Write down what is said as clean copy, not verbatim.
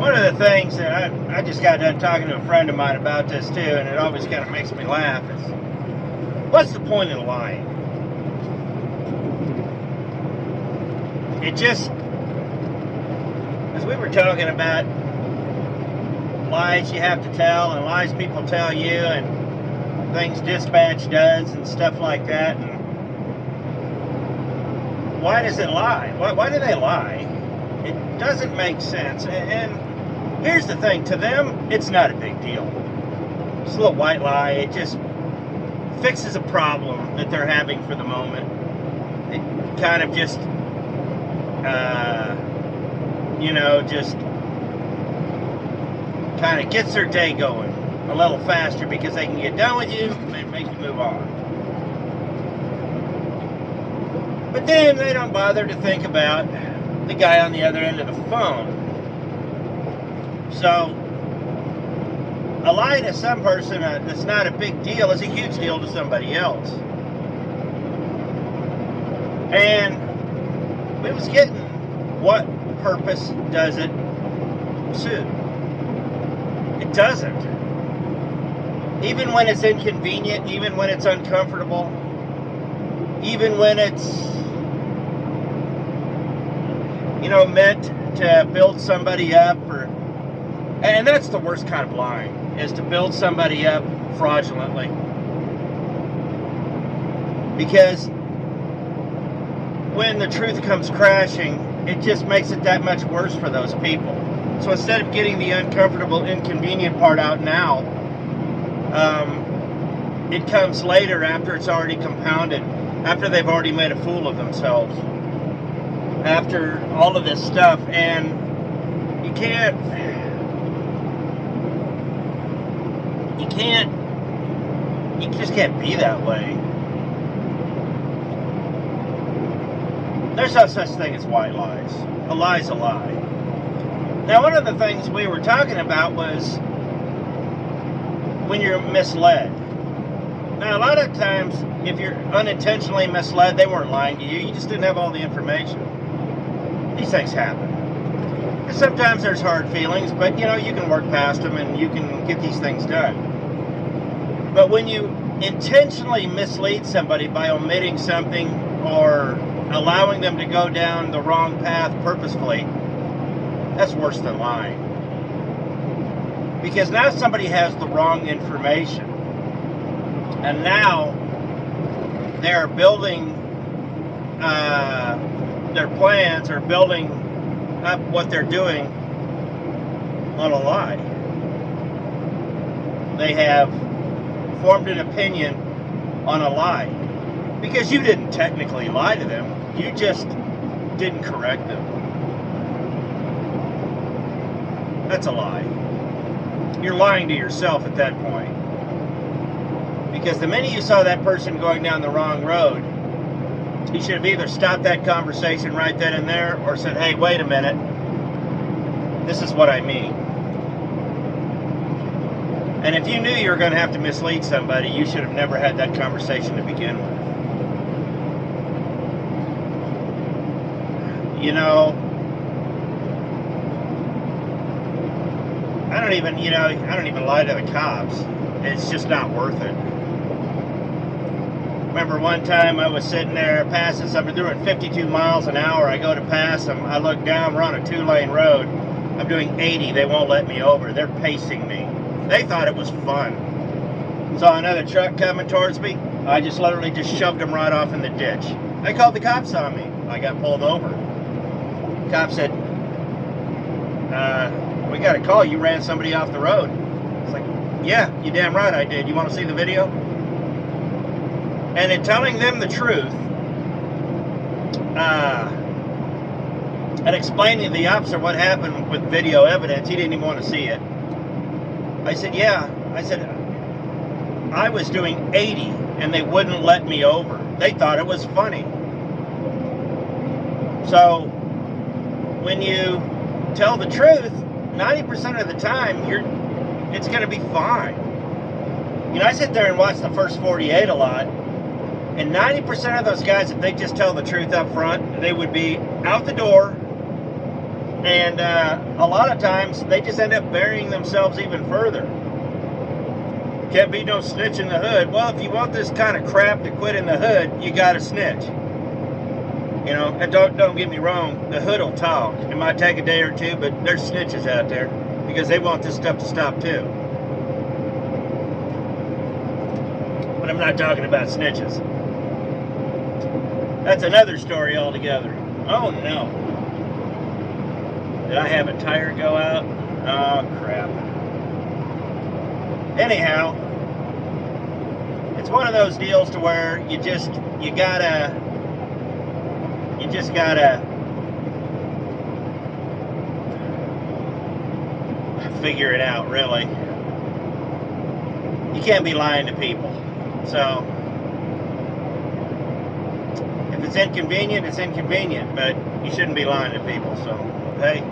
One of the things that I just got done talking to a friend of mine about this too, and it always kind of makes me laugh, is what's the point of lying? It just, as we were talking about lies you have to tell and lies people tell you and things dispatch does and stuff like that, and why does it lie? Why do they lie? It doesn't make sense. And here's the thing, to them, it's not a big deal. It's a little white lie. It just fixes a problem that they're having for the moment. It kind of just, just kind of gets their day going a little faster because they can get done with you and make you move on. But then they don't bother to think about the guy on the other end of the phone. So, a lie to some person that's not a big deal is a huge deal to somebody else. And we was getting, what purpose does it suit? It doesn't. Even when it's inconvenient, even when it's uncomfortable, even when it's, meant to build somebody up, and that's the worst kind of lying, is to build somebody up fraudulently. Because when the truth comes crashing, it just makes it that much worse for those people. So instead of getting the uncomfortable, inconvenient part out now, it comes later after it's already compounded, after they've already made a fool of themselves, after all of this stuff. And you just can't be that way. There's no such thing as white lies. A lie's a lie. Now, one of the things we were talking about was when you're misled. Now, a lot of times, if you're unintentionally misled, they weren't lying to you. You just didn't have all the information. These things happen. And sometimes there's hard feelings, but, you can work past them and you can get these things done. But when you intentionally mislead somebody by omitting something or allowing them to go down the wrong path purposefully, that's worse than lying. Because now somebody has the wrong information. And now they're building their plans or building up what they're doing on a lie. They have formed an opinion on a lie. Because you didn't technically lie to them. You just didn't correct them. That's a lie. You're lying to yourself at that point. Because the minute you saw that person going down the wrong road, you should have either stopped that conversation right then and there or said, hey, wait a minute. This is what I mean. And if you knew you were going to have to mislead somebody, you should have never had that conversation to begin with. I don't even lie to the cops. It's just not worth it. Remember one time I was sitting there passing somebody doing 52 miles an hour. I go to pass them. I look down. We're on a 2-lane road. I'm doing 80. They won't let me over. They're pacing me. They thought it was fun. Saw another truck coming towards me. I just literally shoved them right off in the ditch. They called the cops on me. I got pulled over. The cop said, we got a call. You ran somebody off the road. It's like, yeah, you damn right I did. You want to see the video? And in telling them the truth, and explaining to the officer what happened with video evidence, he didn't even want to see it. I said, yeah. I said, I was doing 80 and they wouldn't let me over. They thought it was funny. So, when you tell the truth, 90% of the time, it's going to be fine. I sit there and watch the first 48 a lot, and 90% of those guys, if they just tell the truth up front, they would be out the door And a lot of times they just end up burying themselves even further. Can't be no snitch in the hood. Well, if you want this kind of crap to quit in the hood, you got to snitch. You know, and don't get me wrong, the hood will talk. It might take a day or two, but there's snitches out there because they want this stuff to stop too. But I'm not talking about snitches. That's another story altogether. Oh no. Did I have a tire go out? Oh crap. Anyhow, it's one of those deals to where you just gotta figure it out, really. You can't be lying to people. So if it's inconvenient, it's inconvenient, but you shouldn't be lying to people. So hey,